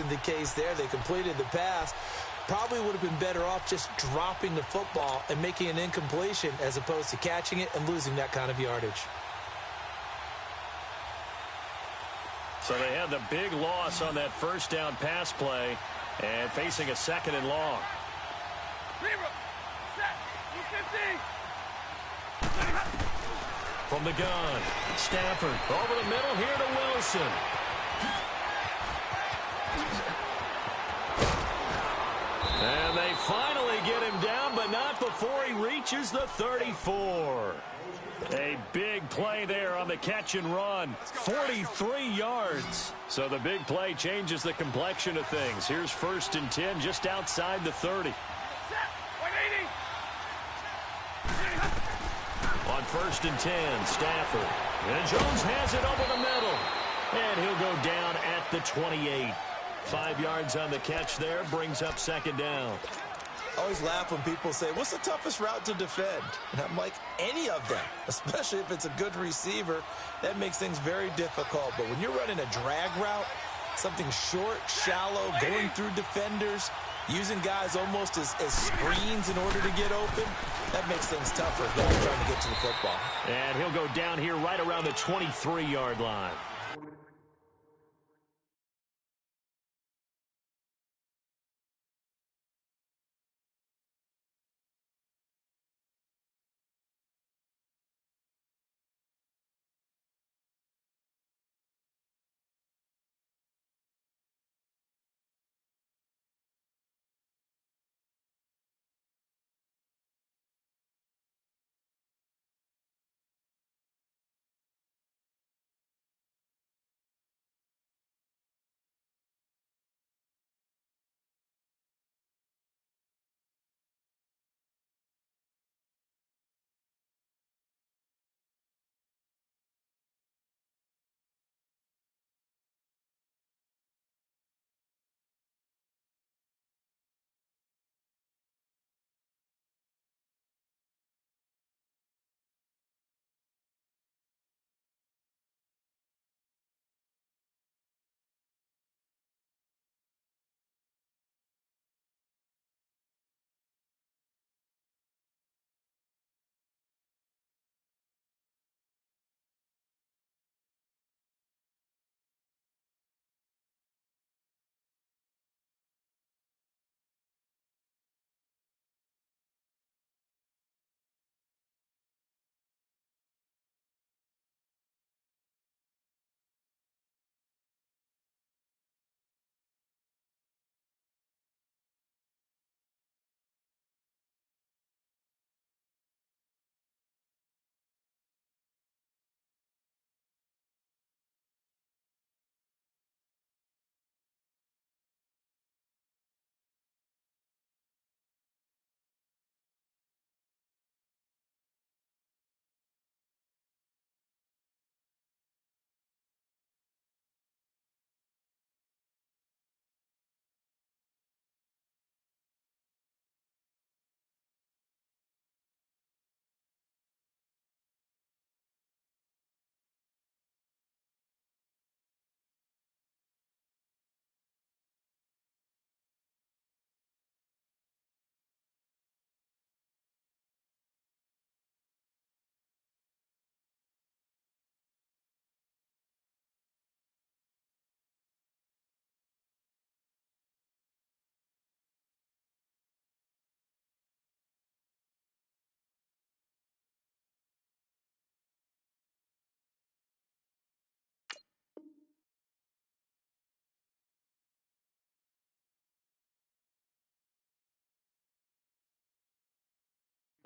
wasn't the case there. They completed the pass. Probably would have been better off just dropping the football and making an incompletion as opposed to catching it and losing that kind of yardage. So they had the big loss on that first down pass play and facing a 2nd and long. From the gun, Stafford over the middle here to Wilson. And they finally get him down, but not before he reaches the 34. A big play there on the catch and run. 43 yards. So the big play changes the complexion of things. Here's 1st and 10 just outside the 30. On 1st and 10, Stafford. And Jones has it over the middle. And he'll go down at the 28. 5 yards on the catch there, brings up 2nd down. I always laugh when people say, what's the toughest route to defend? And I'm like, any of them, especially if it's a good receiver. That makes things very difficult. But when you're running a drag route, something short, shallow, going through defenders, using guys almost as screens in order to get open, that makes things tougher than trying to get to the football. And he'll go down here right around the 23-yard line.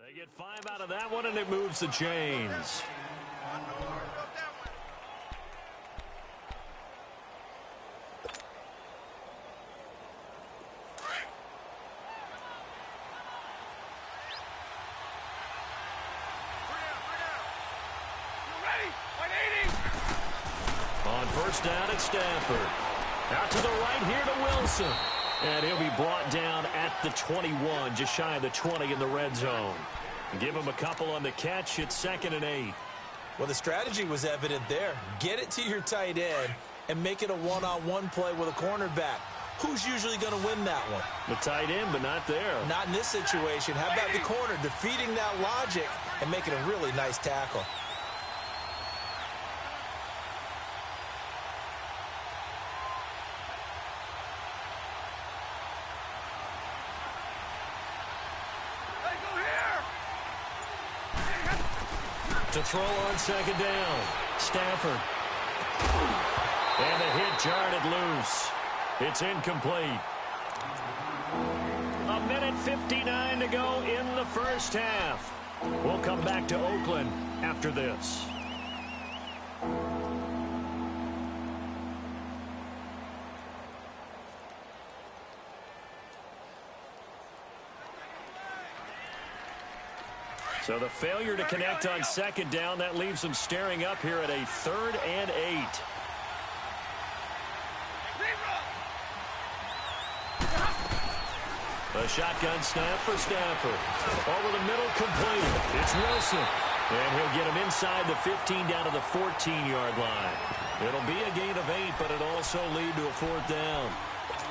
They get 5 out of that one, and it moves the chains. On 1st down, it's Stafford. Out to the right here to Wilson. And he'll be brought down at the 21, just shy of the 20 in the red zone. Give him a couple on the catch. It's 2nd and 8. Well, the strategy was evident there. Get it to your tight end and make it a one-on-one play with a cornerback. who's usually going to win that one? The tight end, but not there. Not in this situation. How about the corner defeating that logic and making a really nice tackle? To throw on second down. Stafford. And the hit jarred it loose. It's incomplete. 1:59 to go in the first half. We'll come back to Oakland after this. So the failure to connect on second down, that leaves them staring up here at a 3rd and 8. A shotgun snap for Stafford. Over the middle, complete. It's Wilson. And he'll get him inside the 15 down to the 14-yard line. It'll be a gain of 8, but it'll also lead to a 4th down.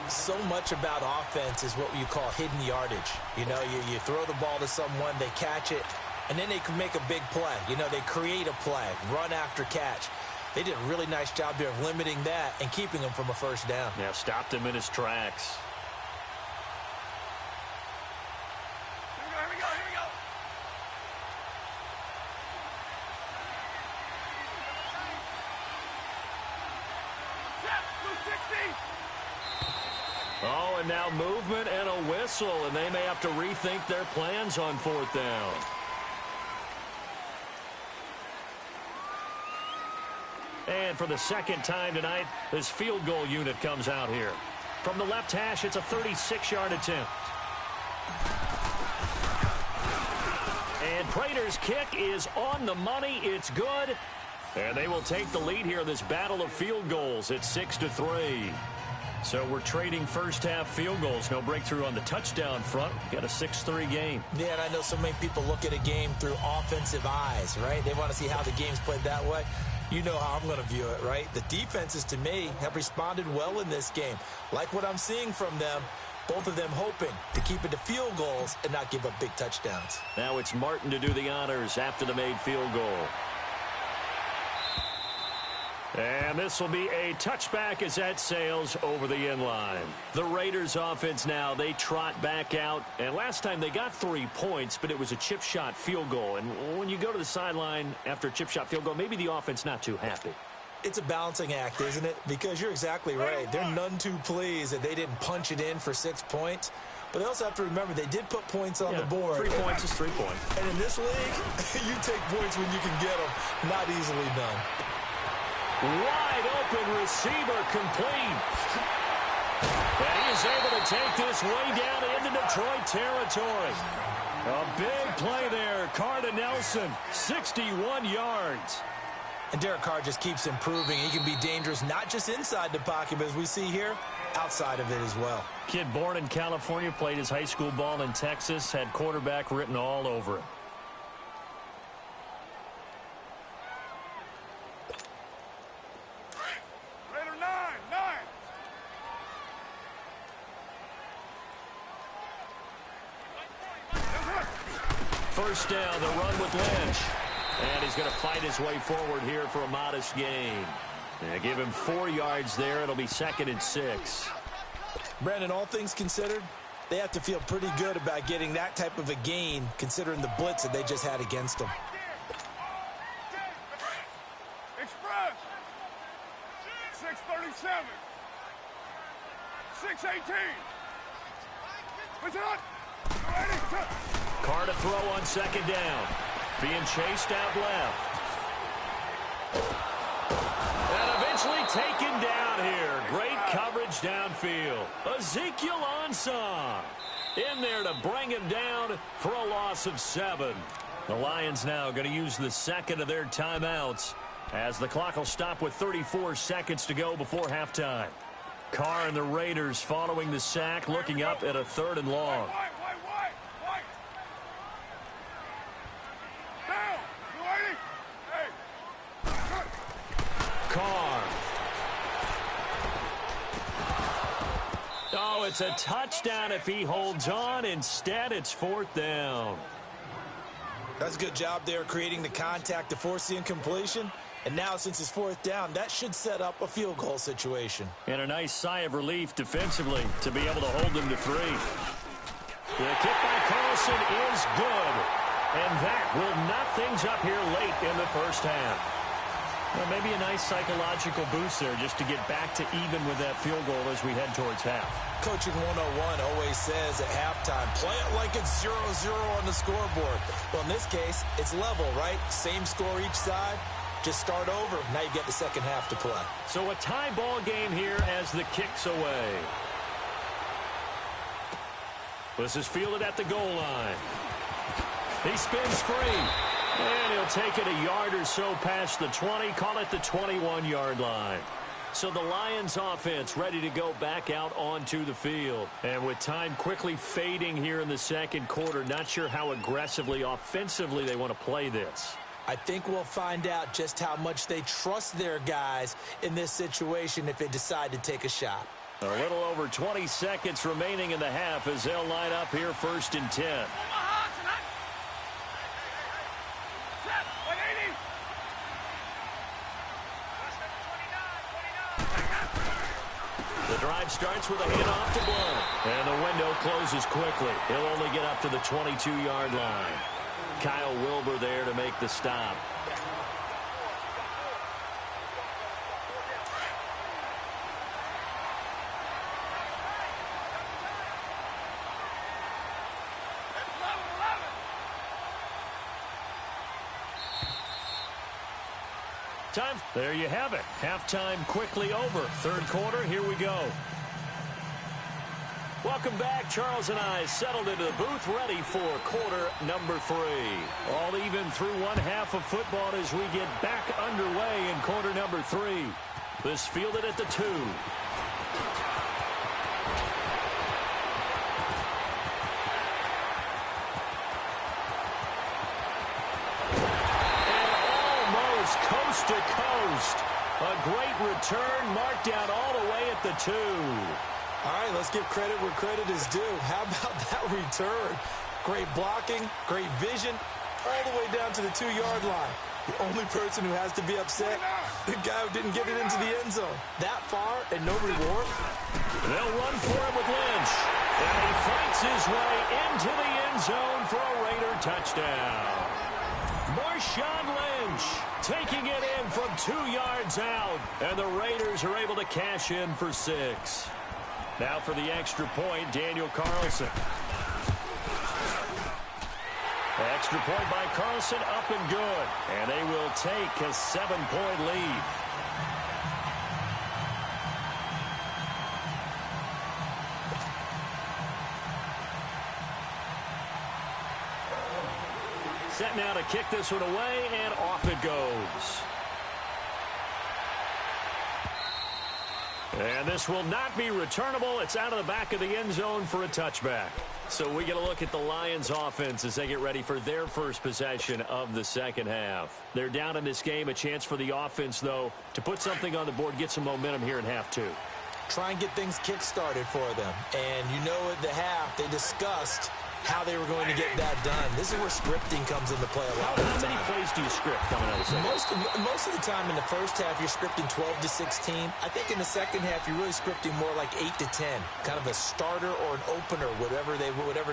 So much about offense is what you call hidden yardage. You know, you throw the ball to someone, they catch it, and then they can make a big play. You know, they create a play, run after catch. They did a really nice job there of limiting that and keeping him from a first down. Yeah, stopped him in his tracks. Here we go. Set, 260. Oh, and now movement and a whistle, and they may have to rethink their plans on 4th down. And for the second time tonight, this field goal unit comes out here. From the left hash, it's a 36-yard attempt. And Prater's kick is on the money. It's good. And they will take the lead here in this battle of field goals at 6-3. So we're trading first-half field goals. No breakthrough on the touchdown front. Got a 6-3 game. Yeah, and I know so many people look at a game through offensive eyes, right? They want to see how the game's played that way. You know how I'm going to view it, right? The defenses, to me, have responded well in this game. Like what I'm seeing from them, both of them hoping to keep it to field goals and not give up big touchdowns. Now it's Martin to do the honors after the made field goal. And this will be a touchback as that sails over the end line. The Raiders offense now, they trot back out. And last time they got 3 points, but it was a chip shot field goal. And when you go to the sideline after a chip shot field goal, maybe the offense not too happy. It's a balancing act, isn't it? Because you're exactly right. They're none too pleased that they didn't punch it in for 6 points. But they also have to remember they did put points on the board. 3 points is 3 points. And in this league, you take points when you can get them. Not easily done. Wide open receiver complete. And he is able to take this way down into Detroit territory. A big play there. Carr to Nelson, 61 yards. And Derek Carr just keeps improving. He can be dangerous not just inside the pocket, but as we see here, outside of it as well. Kid born in California, played his high school ball in Texas, had quarterback written all over him. First down, the run with Lynch. And he's going to fight his way forward here for a modest gain. And give him 4 yards there. It'll be 2nd and 6. Brandon, all things considered, they have to feel pretty good about getting that type of a gain, considering the blitz that they just had against them. Express. 637. 618. What's it on? Carr to throw on second down. Being chased out left. And eventually taken down here. Great coverage downfield. Ezekiel Ansah in there to bring him down for a loss of 7. The Lions now going to use the second of their timeouts as the clock will stop with 34 seconds to go before halftime. Carr and the Raiders following the sack, looking up at a 3rd and long. Carr. So it's a touchdown if he holds on. Instead, it's 4th down. That's a good job there creating the contact to force the incompletion. And now, since it's 4th down, that should set up a field goal situation. And a nice sigh of relief defensively to be able to hold them to 3. The kick by Carlson is good. And that will knot things up here late in the first half. Well, maybe a nice psychological boost there just to get back to even with that field goal as we head towards half. Coaching 101 always says at halftime, play it like it's 0-0 on the scoreboard. Well, in this case, it's level, right? Same score each side. Just start over. Now you get the second half to play. So a tie ball game here as the kick's away. This is fielded at the goal line. He spins free. And he'll take it a yard or so past the 20. Call it the 21-yard line. So the Lions offense ready to go back out onto the field. And with time quickly fading here in the second quarter, not sure how aggressively, offensively they want to play this. I think we'll find out just how much they trust their guys in this situation if they decide to take a shot. A little over 20 seconds remaining in the half as they'll line up here 1st and 10. The drive starts with a handoff to Blount. And the window closes quickly. He'll only get up to the 22-yard line. Kyle Wilbur there to make the stop. Time. There you have it. Halftime quickly over. Third quarter, here we go. Welcome back. Charles and I settled into the booth ready for quarter number 3. All even through one half of football as we get back underway in quarter number 3. This fielded at the 2. Coast to coast. A great return marked out all the way at the 2. All right, let's give credit where credit is due. How about that return? Great blocking, great vision, all the way down to the 2-yard line. The only person who has to be upset, the guy who didn't get it into the end zone. That far and no reward. They'll run for him with Lynch. And he fights his way into the end zone for a Raider touchdown. Marshawn Lynch taking it in from 2 yards out. And the Raiders are able to cash in for 6. Now for the extra point, Daniel Carlson. Extra point by Carlson, up and good. And they will take a 7-point lead. Set now to kick this one away, and off it goes. And this will not be returnable. It's out of the back of the end zone for a touchback. So we get a look at the Lions offense as they get ready for their first possession of the second half. They're down in this game. A chance for the offense, though, to put something on the board, get some momentum here in half 2. Try and get things kick-started for them. And you know at the half, they discussed how they were going to get that done. This is where scripting comes into play a lot of the time. How many plays do you script coming out of the second? Most of the time in the first half, you're scripting 12 to 16. I think in the second half, you're really scripting more like 8 to 10. Kind of a starter or an opener, whatever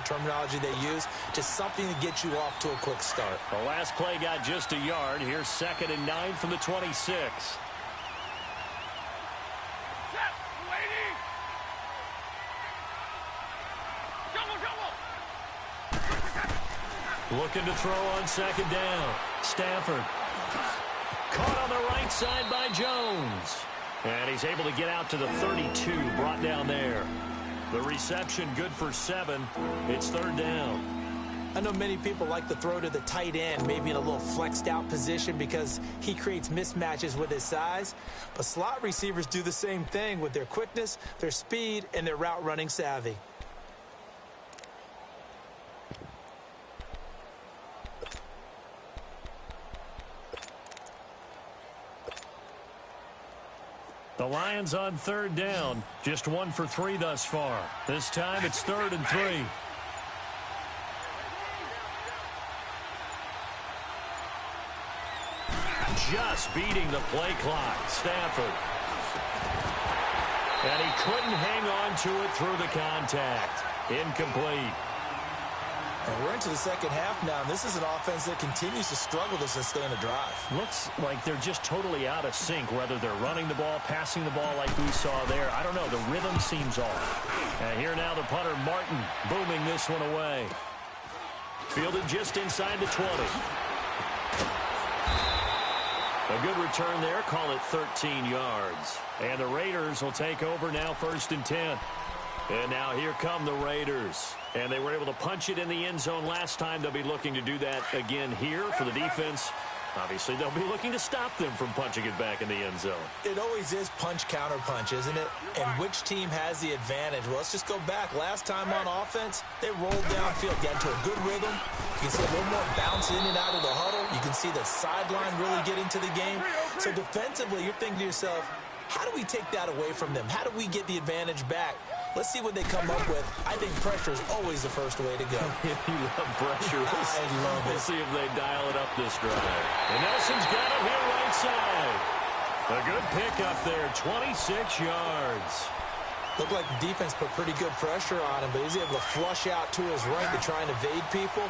terminology they use. Just something to get you off to a quick start. The last play got just a yard. Here's 2nd and 9 from the 26. Looking to throw on 2nd down. Stafford. Caught on the right side by Jones. And he's able to get out to the 32, brought down there. The reception good for 7. It's 3rd down. I know many people like to throw to the tight end, maybe in a little flexed out position because he creates mismatches with his size. But slot receivers do the same thing with their quickness, their speed, and their route running savvy. The Lions on third down. Just 1 for 3 thus far. This time it's 3rd and 3. Just beating the play clock. Stafford. And he couldn't hang on to it through the contact. Incomplete. And we're into the second half now, and this is an offense that continues to struggle to sustain a drive. Looks like they're just totally out of sync, whether they're running the ball, passing the ball like we saw there. I don't know. The rhythm seems off. And here now the punter, Martin, booming this one away. Fielded just inside the 20. A good return there. Call it 13 yards. And the Raiders will take over now, 1st and 10. And now here come the Raiders. And they were able to punch it in the end zone last time. They'll be looking to do that again here for the defense. Obviously, they'll be looking to stop them from punching it back in the end zone. It always is punch, counter punch, isn't it? And which team has the advantage? Well, let's just go back. Last time on offense, they rolled downfield, got into a good rhythm. You can see a little more bounce in and out of the huddle. You can see the sideline really get into the game. So defensively, you're thinking to yourself, how do we take that away from them? How do we get the advantage back? Let's see what they come up with. I think pressure is always the first way to go. You love pressure. I love it. We'll see if they dial it up this drive. And Nelson's got it here right side. A good pickup there, 26 yards. Looked like the defense put pretty good pressure on him, but he's able to flush out to his right to try and evade people.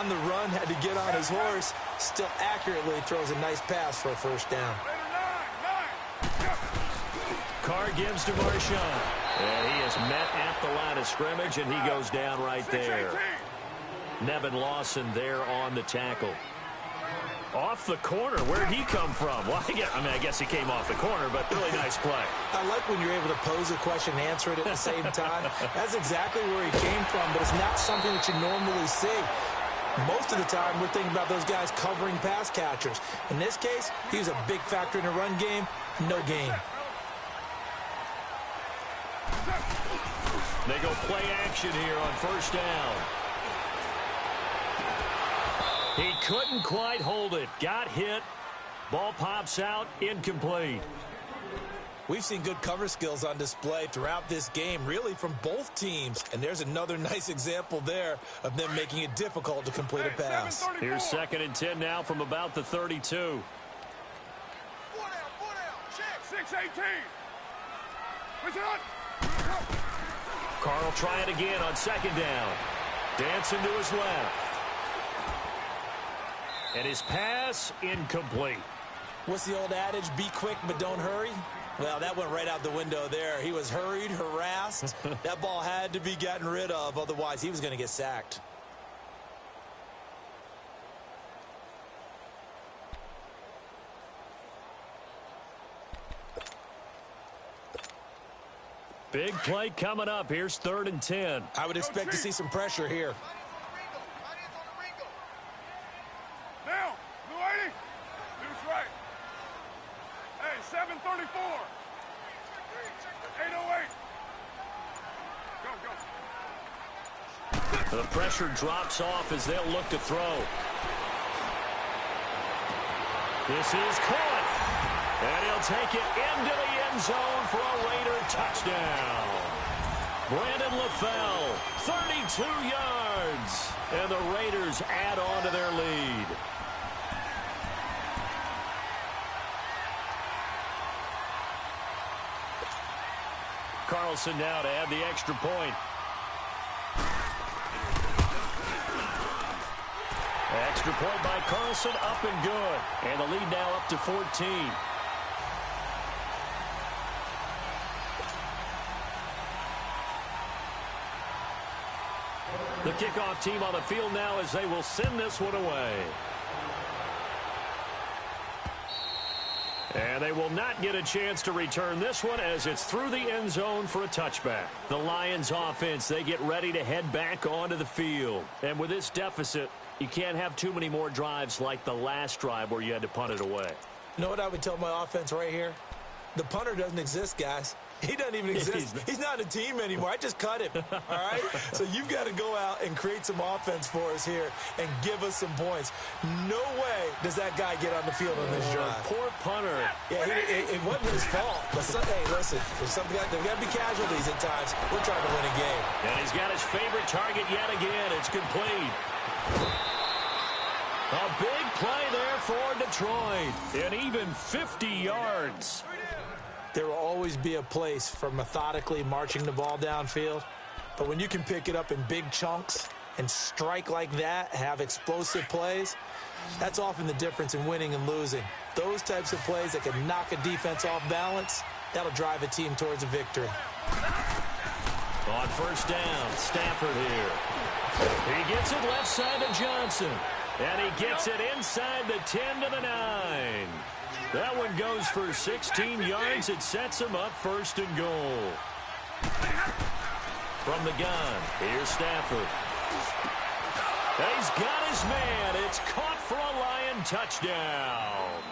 On the run, had to get on his horse. Still accurately throws a nice pass for a 1st down. Carr gives to Marshawn. And he is met at the line of scrimmage, and he goes down right there. Nevin Lawson there on the tackle. Off the corner. Where'd he come from? Well, I guess he came off the corner, but really nice play. I like when you're able to pose a question and answer it at the same time. That's exactly where he came from, but it's not something that you normally see. Most of the time, we're thinking about those guys covering pass catchers. In this case, he was a big factor in the run game. No gain. They go play action here on 1st down. He couldn't quite hold it. Got hit. Ball pops out. Incomplete. We've seen good cover skills on display throughout this game, really from both teams. And there's another nice example there of them making it difficult to complete a pass. Here's 2nd and 10 now from about the 32. 6-18. What's it on? Carr will try it again on 2nd down. Dancing to his left. And his pass incomplete. What's the old adage? Be quick, but don't hurry. Well, that went right out the window there. He was hurried, harassed. That ball had to be gotten rid of. Otherwise, he was going to get sacked. Big play coming up. Here's 3rd and 10. I would expect to see some pressure here. Now, Blue 80. Deuce right. Hey, 734. 808. Go. The pressure drops off as they'll look to throw. This is caught. And he'll take it into the end zone for a Raider touchdown. Brandon LaFell, 32 yards. And the Raiders add on to their lead. Carlson now to add the extra point. Extra point by Carlson, up and good. And the lead now up to 14. The kickoff team on the field now as they will send this one away. And they will not get a chance to return this one as it's through the end zone for a touchback. The Lions offense, they get ready to head back onto the field. And with this deficit, you can't have too many more drives like the last drive where you had to punt it away. You know what I would tell my offense right here? The punter doesn't exist, guys. He doesn't even exist. He's not a team anymore. I just cut him, all right? So you've got to go out and create some offense for us here and give us some points. No way does that guy get on the field on this drive. Poor punter. Yeah, it wasn't his fault. But hey, listen, there's got to be casualties at times. We're trying to win a game. And he's got his favorite target yet again. It's complete. A big play there for Detroit. And even 50 yards. There will always be a place for methodically marching the ball downfield. But when you can pick it up in big chunks and strike like that, have explosive plays, that's often the difference in winning and losing. Those types of plays that can knock a defense off balance, that'll drive a team towards a victory. On first down, Stafford here. He gets it left side to Johnson. And he gets it inside the 10 to the 9. That one goes for 16 yards. It sets him up first and goal. From the gun, here's Stafford. He's got his man. It's caught for a Lion touchdown.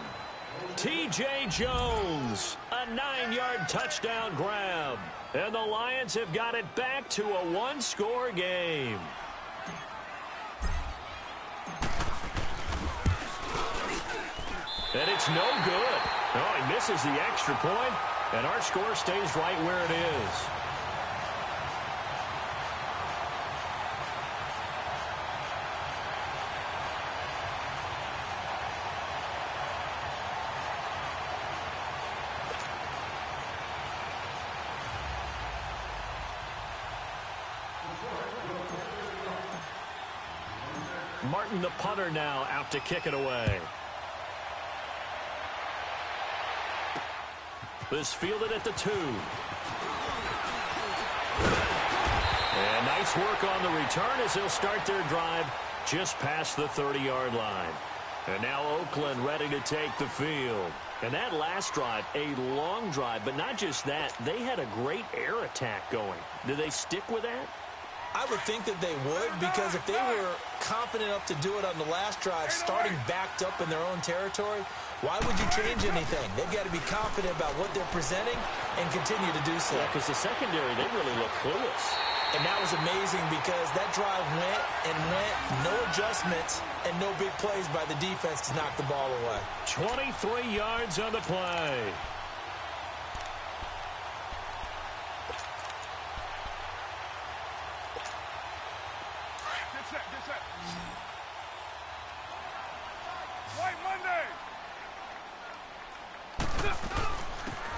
T.J. Jones, a 9-yard touchdown grab. And the Lions have got it back to a one-score game. And it's no good. Oh, he misses the extra point, and our score stays right where it is. Martin, the punter, now out to kick it away. This fielded at the 2. And nice work on the return as they'll start their drive just past the 30-yard line. And now Oakland ready to take the field. And that last drive, a long drive, but not just that. They had a great air attack going. Do they stick with that? I would think that they would, because if they were confident enough to do it on the last drive, starting backed up in their own territory, why would you change anything? They've got to be confident about what they're presenting and continue to do so. Yeah, because the secondary, they really look clueless. And that was amazing because that drive went and went, no adjustments, and no big plays by the defense to knock the ball away. 23 yards on the play.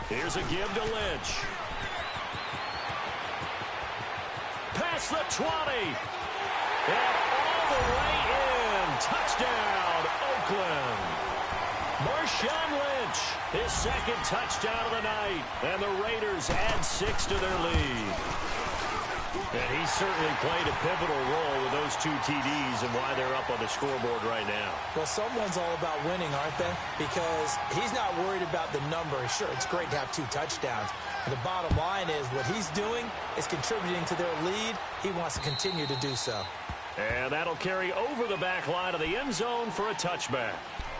Here's a give to Lynch. Past the 20. And all the way in. Touchdown, Oakland. Marshawn Lynch, his second touchdown of the night. And the Raiders add 6 to their lead. And he certainly played a pivotal role with those 2 TDs and why they're up on the scoreboard right now. Well, someone's all about winning, aren't they? Because he's not worried about the number. Sure, it's great to have 2 touchdowns. But the bottom line is what he's doing is contributing to their lead. He wants to continue to do so. And that'll carry over the back line of the end zone for a touchback.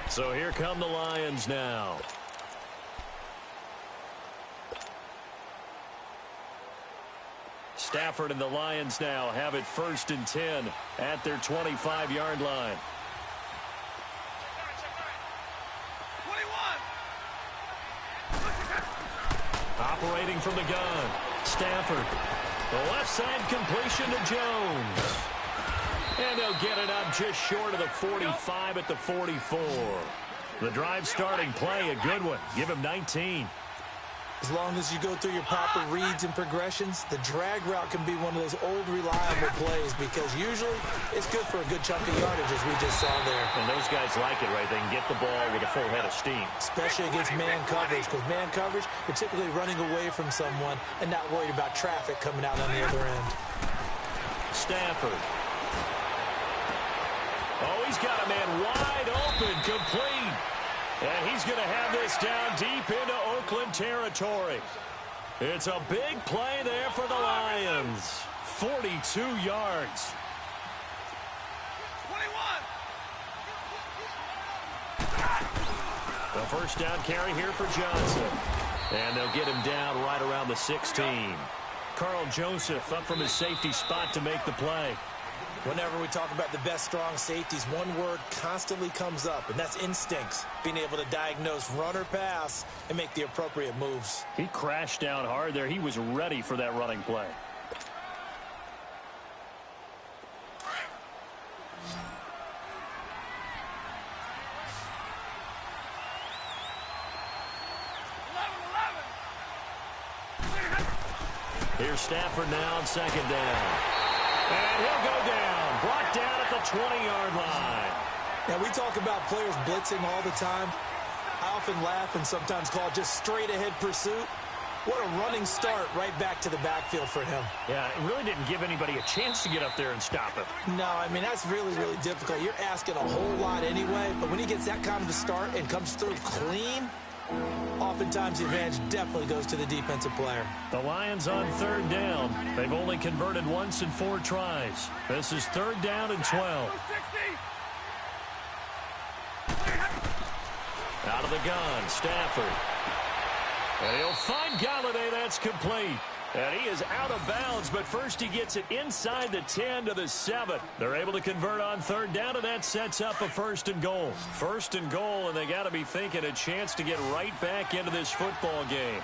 So here come the Lions now. Stafford and the Lions now have it 1st and 10 at their 25-yard line. 21. Operating from the gun, Stafford. The left side completion to Jones. And they'll get it up just short of the 45 at the 44. The drive starting play, a good one. Give him 19. As long as you go through your proper reads and progressions, the drag route can be one of those old reliable plays because usually it's good for a good chunk of yardage as we just saw there. And those guys like it, right? They can get the ball with a full head of steam. Especially against man coverage, because man coverage, you're typically running away from someone and not worried about traffic coming out on the other end. Stafford. Oh, he's got a man wide open, complete. And he's going to have this down deep into Oakland territory. It's a big play there for the Lions. 42 yards. 21. The first down carry here for Johnson. And they'll get him down right around the 16. Carl Joseph up from his safety spot to make the play. Whenever we talk about the best strong safeties, one word constantly comes up, and that's instincts. Being able to diagnose run or pass and make the appropriate moves. He crashed down hard there. He was ready for that running play. Here's Stafford now on second down. And he'll go down. Brought down at the 20-yard line. Now, we talk about players blitzing all the time. I often laugh and sometimes call it just straight-ahead pursuit. What a running start right back to the backfield for him. Yeah, it really didn't give anybody a chance to get up there and stop him. No, I mean, that's really, really difficult. You're asking a whole lot anyway, but when he gets that kind of a start and comes through clean, oftentimes the advantage definitely goes to the defensive player. The Lions on third down. They've only converted once in 4 tries. This is third down and 12. Out of the gun, Stafford. And he'll find Galladay. That's complete. And he is out of bounds, but first he gets it inside the 10 to the 7. They're able to convert on third down, and that sets up a first and goal. First and goal, and they got to be thinking a chance to get right back into this football game.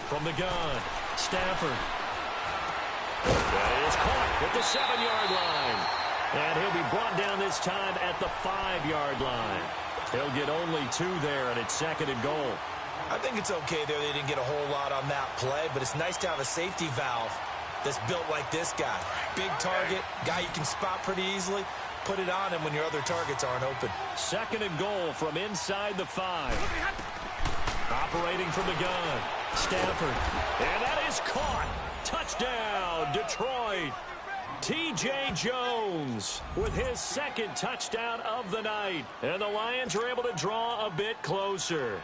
From the gun, Stafford. That is caught at the 7-yard line. And he'll be brought down this time at the 5-yard line. He'll get only 2 there, and it's second and goal. I think it's okay there. They didn't get a whole lot on that play, but it's nice to have a safety valve that's built like this guy. Big target, guy you can spot pretty easily. Put it on him when your other targets aren't open. Second and goal from inside the 5. Operating from the gun, Stafford. And that is caught. Touchdown, Detroit. T.J. Jones with his second touchdown of the night. And the Lions are able to draw a bit closer.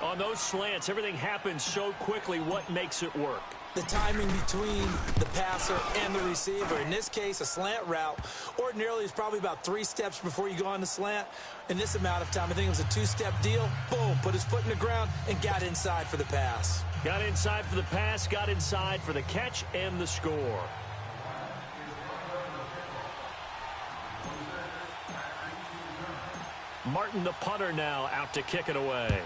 On those slants, everything happens so quickly. What makes it work? The timing between the passer and the receiver. In this case, a slant route ordinarily is probably about 3 steps before you go on the slant. In this amount of time, I think it was a 2-step deal. Boom, put his foot in the ground and got inside for the pass. Got inside for the pass, got inside for the catch and the score. Martin, the punter, now out to kick it away.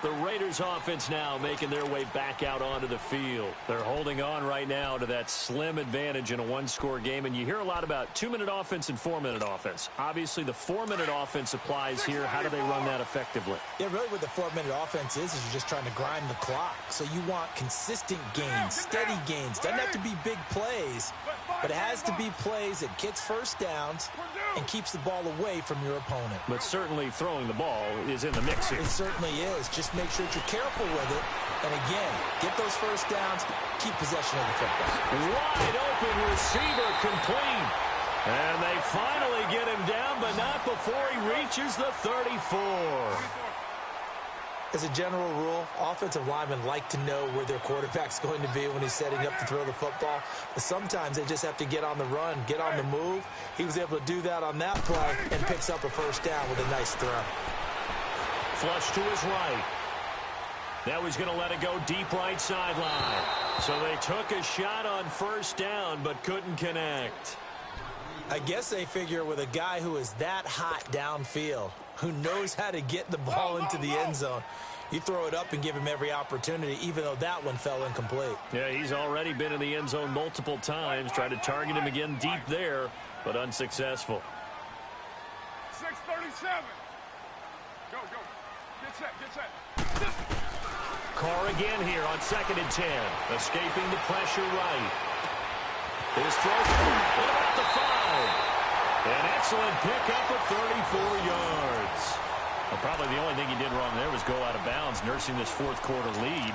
The Raiders offense now making their way back out onto the field. They're holding on right now to that slim advantage in a 1-score game. And you hear a lot about 2-minute offense and 4-minute offense. Obviously, the 4-minute offense applies here. How do they run that effectively? Yeah, really what the 4-minute offense is you're just trying to grind the clock. So you want consistent gains, steady gains. Doesn't have to be big plays, but it has to be plays that gets first downs and keeps the ball away from your opponent. But certainly throwing the ball is in the mix here. It certainly is. Just make sure that you're careful with it. And again, get those first downs, keep possession of the football. Wide open receiver complete. And they finally get him down, but not before he reaches the 34. As a general rule, offensive linemen like to know where their quarterback's going to be when he's setting up to throw the football. But sometimes they just have to get on the run, get on the move. He was able to do that on that play and picks up a first down with a nice throw. Flush to his right. Now he's going to let it go deep right sideline. So they took a shot on first down but couldn't connect. I guess they figure with a guy who is that hot downfield, who knows how to get the ball into the end zone, you throw it up and give him every opportunity, even though that one fell incomplete. Yeah, he's already been in the end zone multiple times. Tried to target him again deep there, but unsuccessful. 6:37. Go. Get set. Carr again here on 2nd and 10. Escaping the pressure right. His throw at about the 5. An excellent pickup of 34 yards. Well, probably the only thing he did wrong there was go out of bounds, nursing this 4th quarter lead.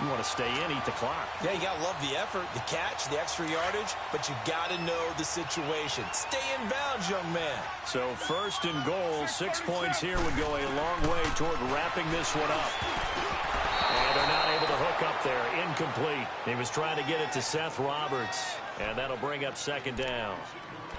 You want to stay in, eat the clock. Yeah, you got to love the effort, the catch, the extra yardage, but you got to know the situation. Stay in bounds, young man. So 1st and goal, 6 points here would go a long way toward wrapping this one up. And they're not able to hook up there, incomplete. He was trying to get it to Seth Roberts, and that'll bring up second down.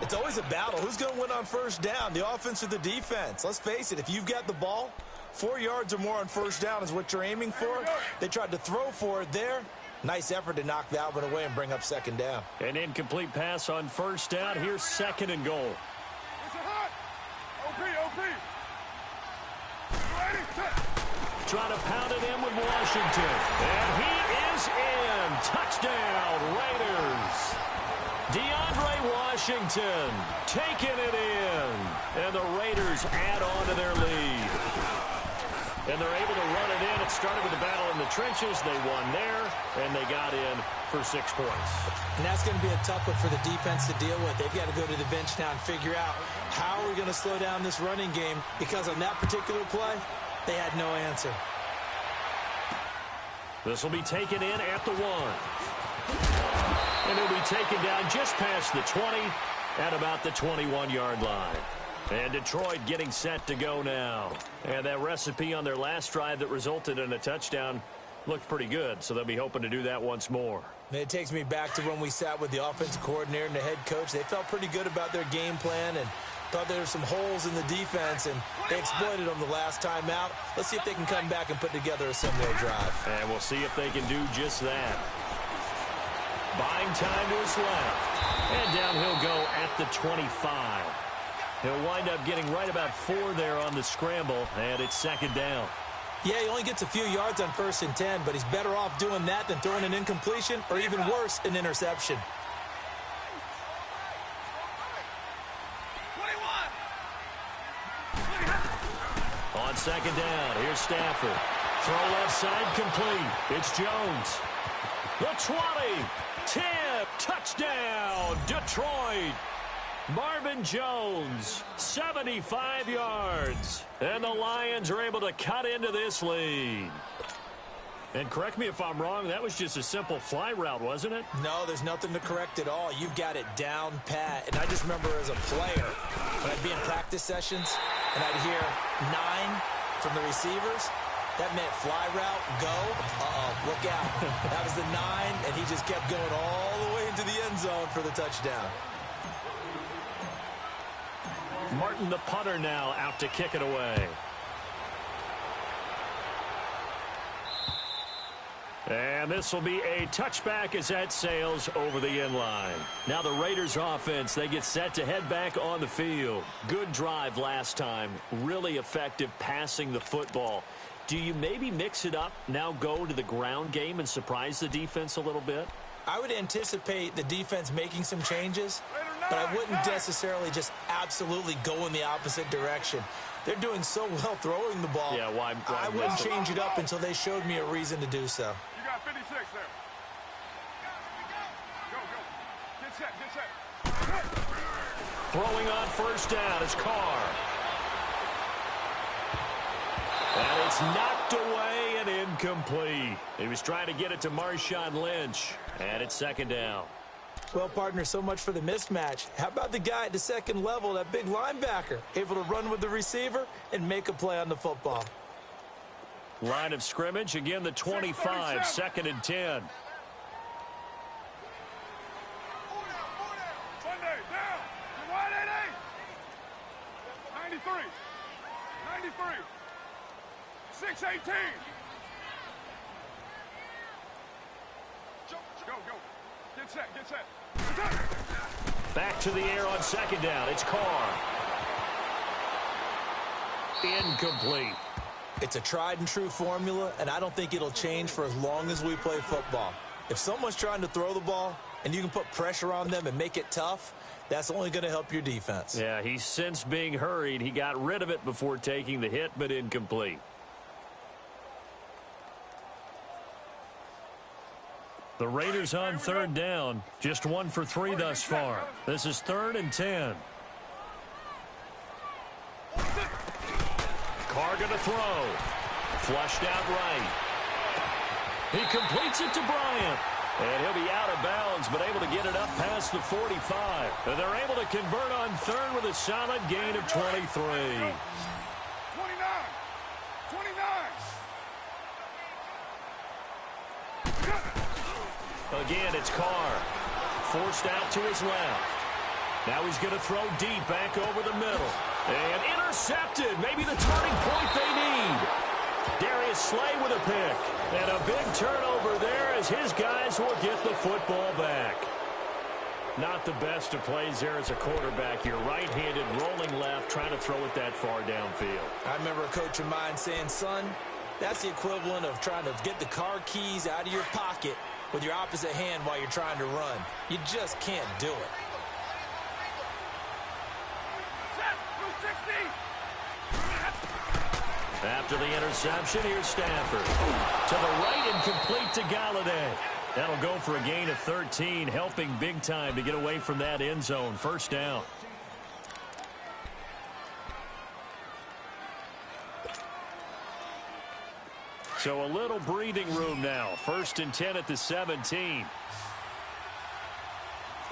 It's always a battle. Who's going to win on first down, the offense or the defense? Let's face it, if you've got the ball, 4 yards or more on first down is what you're aiming for. They tried to throw for it there. Nice effort to knock that one away and bring up second down. An incomplete pass on first down. Here's second and goal. Trying to pound it in with Washington. And he is in. Touchdown, Raiders. DeAndre Washington taking it in. And the Raiders add on to their lead. And they're able to run it in. It started with the battle in the trenches. They won there, and they got in for 6 points. And that's going to be a tough one for the defense to deal with. They've got to go to the bench now and figure out how are we going to slow down this running game, because on that particular play, they had no answer. This will be taken in at the 1. And it'll be taken down just past the 20 at about the 21-yard line. And Detroit getting set to go now. And that recipe on their last drive that resulted in a touchdown looked pretty good, so they'll be hoping to do that once more. It takes me back to when we sat with the offensive coordinator and the head coach. They felt pretty good about their game plan and thought there were some holes in the defense, and they exploited them the last time out. Let's see if they can come back and put together a similar drive. And we'll see if they can do just that. Buying time to his left. And down he'll go at the 25. He'll wind up getting right about 4 there on the scramble, and it's second down. Yeah, he only gets a few yards on 1st and 10, but he's better off doing that than throwing an incompletion or even worse, an interception. On second down, here's Stafford. Throw left side complete. It's Jones. The 20. 10. Touchdown, Detroit. Marvin Jones, 75 yards. And the Lions are able to cut into this lead. And correct me if I'm wrong, that was just a simple fly route, wasn't it? No, there's nothing to correct at all. You've got it down pat. And I just remember as a player, when I'd be in practice sessions, and I'd hear 9 from the receivers, that meant fly route, go, look out. That was the 9, and he just kept going all the way into the end zone for the touchdown. Martin, the punter, now out to kick it away. And this will be a touchback as that sails over the end line. Now the Raiders offense, they get set to head back on the field. Good drive last time. Really effective passing the football. Do you maybe mix it up, now go to the ground game and surprise the defense a little bit? I would anticipate the defense making some changes, but I wouldn't necessarily just absolutely go in the opposite direction. They're doing so well throwing the ball. Yeah, why I wouldn't change it up until they showed me a reason to do so. You got 56 there. Go, go. Get set, get set. Throwing on first down is Carr. And it's knocked away and incomplete. He was trying to get it to Marshawn Lynch. And it's second down. Well, partner, so much for the mismatch. How about the guy at the second level, that big linebacker, able to run with the receiver and make a play on the football? Line of scrimmage, again the 25, second and 10. Sunday, down. You're wide 88. 93. 93. 618. Go, go. Get set, get set. Back to the air on second down. It's Carr. Incomplete. It's a tried and true formula, and I don't think it'll change for as long as we play football. If someone's trying to throw the ball and you can put pressure on them and make it tough, that's only going to help your defense. Yeah, he's since being hurried. He got rid of it before taking the hit, but incomplete. The Raiders on third down. Just 1 for 3 thus far. This is 3rd and 10. Carr going to throw. Flushed out right. He completes it to Bryant. And he'll be out of bounds, but able to get it up past the 45. And they're able to convert on third with a solid gain of 23. 29. 29. Again, it's Carr. Forced out to his left. Now he's going to throw deep back over the middle. And intercepted. Maybe the turning point they need. Darius Slay with a pick. And a big turnover there as his guys will get the football back. Not the best of plays there as a quarterback. You're right-handed, rolling left, trying to throw it that far downfield. I remember a coach of mine saying, son, that's the equivalent of trying to get the car keys out of your pocket with your opposite hand while you're trying to run. You just can't do it. After the interception, here's Stafford. To the right and complete to Galladay. That'll go for a gain of 13, helping big time to get away from that end zone. First down. So a little breathing room now. 1st and 10 at the 17.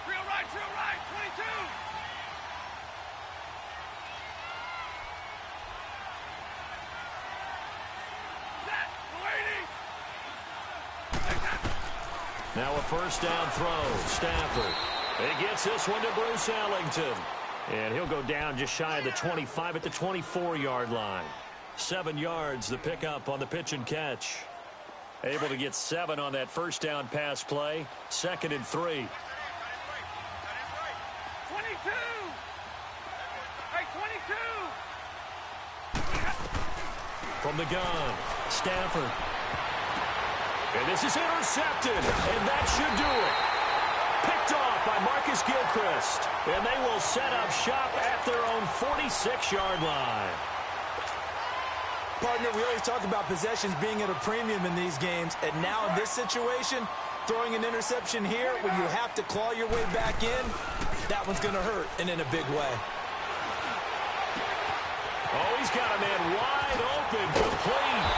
Real right, 22. Now a first down throw. Stafford. He gets this one to Bruce Ellington. And he'll go down just shy of the 25 at the 24-yard line. 7 yards the pickup on the pitch and catch. Able to get 7 on that first down pass play. 2nd and 3. 22. Hey, 22. From the gun, Stafford. And this is intercepted, and that should do it. Picked off by Marcus Gilchrist, and they will set up shop at their own 46-yard line. Partner, we always talk about possessions being at a premium in these games, and now in this situation, throwing an interception here when you have to claw your way back in, that one's going to hurt, and in a big way. Oh, he's got a man wide open, complete.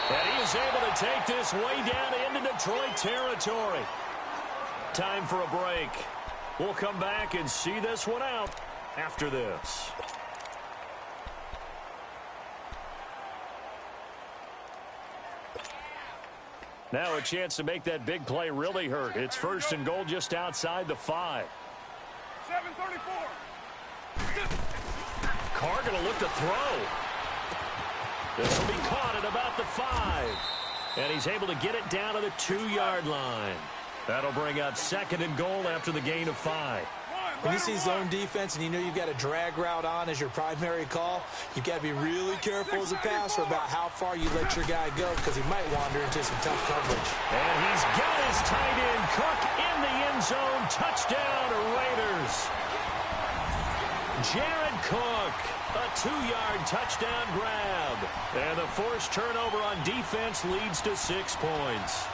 And he is able to take this way down into Detroit territory. Time for a break. We'll come back and see this one out after this. Now a chance to make that big play really hurt. It's 1st and goal just outside the 5. 7:34. Carr going to look to throw. This will be caught at about the 5. And he's able to get it down to the 2-yard line. That'll bring up 2nd and goal after the gain of 5. When you see zone defense and you know you've got a drag route on as your primary call, you've got to be really careful as a passer about how far you let your guy go because he might wander into some tough coverage. And he's got his tight end, Cook, in the end zone. Touchdown, Raiders. Jared Cook, a 2-yard touchdown grab. And the forced turnover on defense leads to 6 points.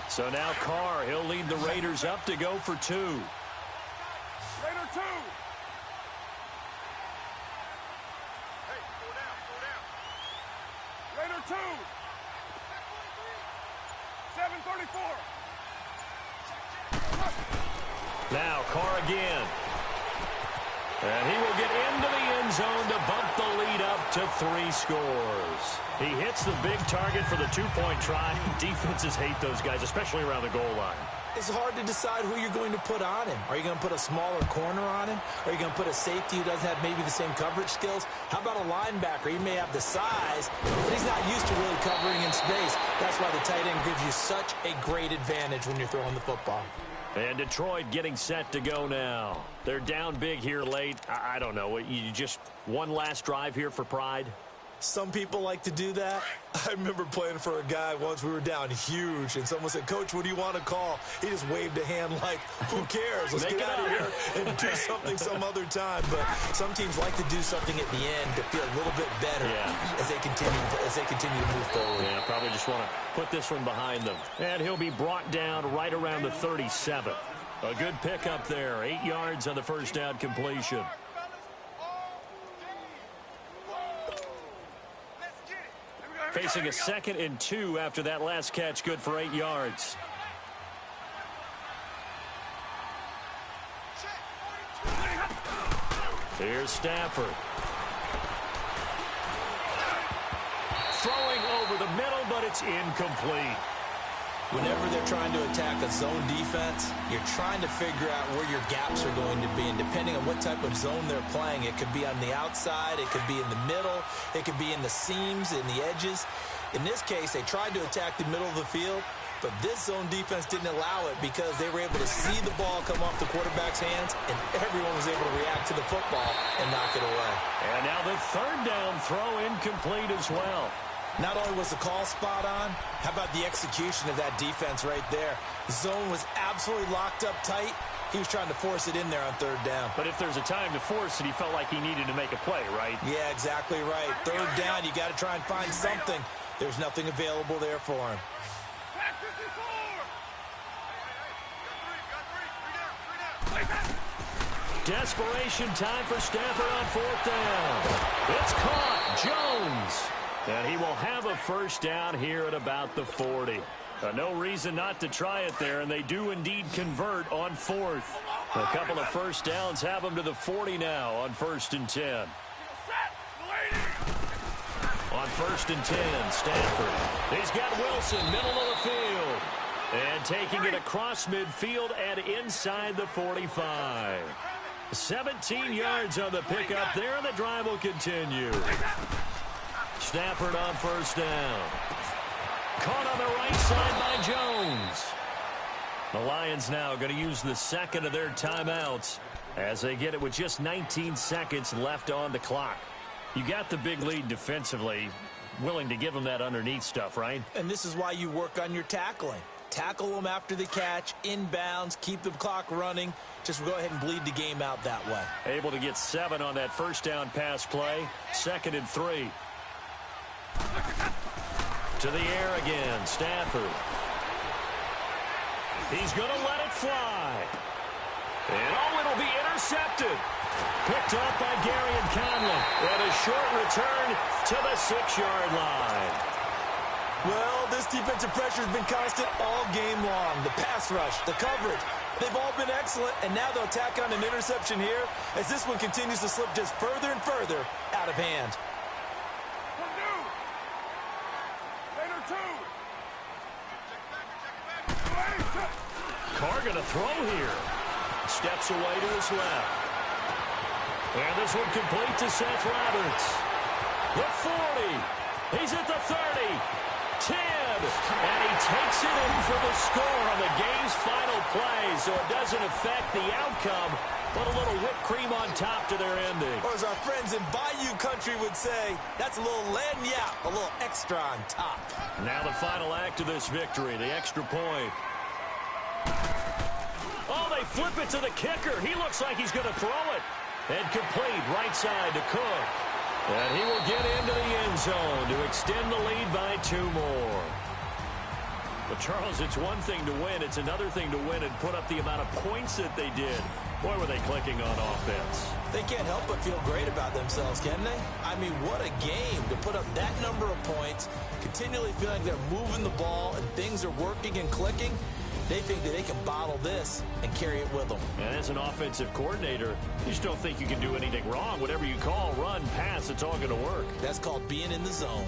So now Carr, he'll lead the Raiders up to go for 2. Raider 2. Hey, go down. Raider 2. 7:34. Now Carr again. And he will get into the end zone to bump the lead up to 3 scores. He hits the big target for the 2-point try. Defenses hate those guys, especially around the goal line. It's hard to decide who you're going to put on him. Are you going to put a smaller corner on him? Are you going to put a safety who doesn't have maybe the same coverage skills? How about a linebacker? He may have the size, but he's not used to really covering in space. That's why the tight end gives you such a great advantage when you're throwing the football. And Detroit getting set to go now. They're down big here late. I don't know. You just one last drive here for pride? Some people like to do that. I remember playing for a guy once. We were down huge, and someone said, Coach, what do you want to call? He just waved a hand like, who cares? Let's get out of here and do something some other time. But some teams like to do something at the end to feel a little bit better as they continue to move forward. Yeah, probably just want to put this one behind them. And he'll be brought down right around the 37. A good pickup there. 8 yards on the first down completion. Facing a 2nd and 2 after that last catch, good for 8 yards. Here's Stafford. Throwing over the middle, but it's incomplete. Whenever they're trying to attack a zone defense, you're trying to figure out where your gaps are going to be. And depending on what type of zone they're playing, it could be on the outside, it could be in the middle, it could be in the seams, in the edges. In this case, they tried to attack the middle of the field, but this zone defense didn't allow it because they were able to see the ball come off the quarterback's hands, and everyone was able to react to the football and knock it away. And now the third down throw incomplete as well. Not only was the call spot on, how about the execution of that defense right there? The zone was absolutely locked up tight. He was trying to force it in there on third down. But if there's a time to force it, he felt like he needed to make a play, right? Yeah, exactly right. Third down, you got to try and find something. There's nothing available there for him. Desperation time for Stafford on fourth down. It's caught. Jones. And he will have a first down here at about the 40. No reason not to try it there, and they do indeed convert on fourth. A couple of first downs have them to the 40 now on 1st and 10. On 1st and 10, Stafford. He's got Wilson, middle of the field. And taking it across midfield and inside the 45. 17 yards on the pickup there, and the drive will continue. Stafford on first down. Caught on the right side by Jones. The Lions now going to use the second of their timeouts as they get it with just 19 seconds left on the clock. You got the big lead defensively, willing to give them that underneath stuff, right? And this is why you work on your tackling. Tackle them after the catch, inbounds, keep the clock running. Just go ahead and bleed the game out that way. Able to get 7 on that first down pass play. 2nd and 3. To the air again, Stafford. He's going to let it fly. And it'll be intercepted. Picked up by Gary and Conley. And a short return to the 6-yard line. Well, this defensive pressure has been constant all game long. The pass rush, the coverage, they've all been excellent, and now they'll tack on an interception here as this one continues to slip just further and further out of hand. Carr going to throw here. Steps away to his left. And this one complete to Seth Roberts. The 40. He's at the 30. 10. And he takes it in for the score on the game's final play. So it doesn't affect the outcome, but a little whipped cream on top to their ending. Or as our friends in Bayou Country would say, that's a little lagniappe, a little extra on top. Now the final act of this victory, the extra point. Oh, they flip it to the kicker. He looks like he's going to throw it. And complete right side to Cook. And he will get into the end zone to extend the lead by 2 more. But, Charles, it's one thing to win. It's another thing to win and put up the amount of points that they did. Boy, were they clicking on offense. They can't help but feel great about themselves, can they? I mean, what a game to put up that number of points, continually feeling they're moving the ball and things are working and clicking. They think that they can bottle this and carry it with them. And as an offensive coordinator, you just don't think you can do anything wrong. Whatever you call, run, pass, it's all going to work. That's called being in the zone.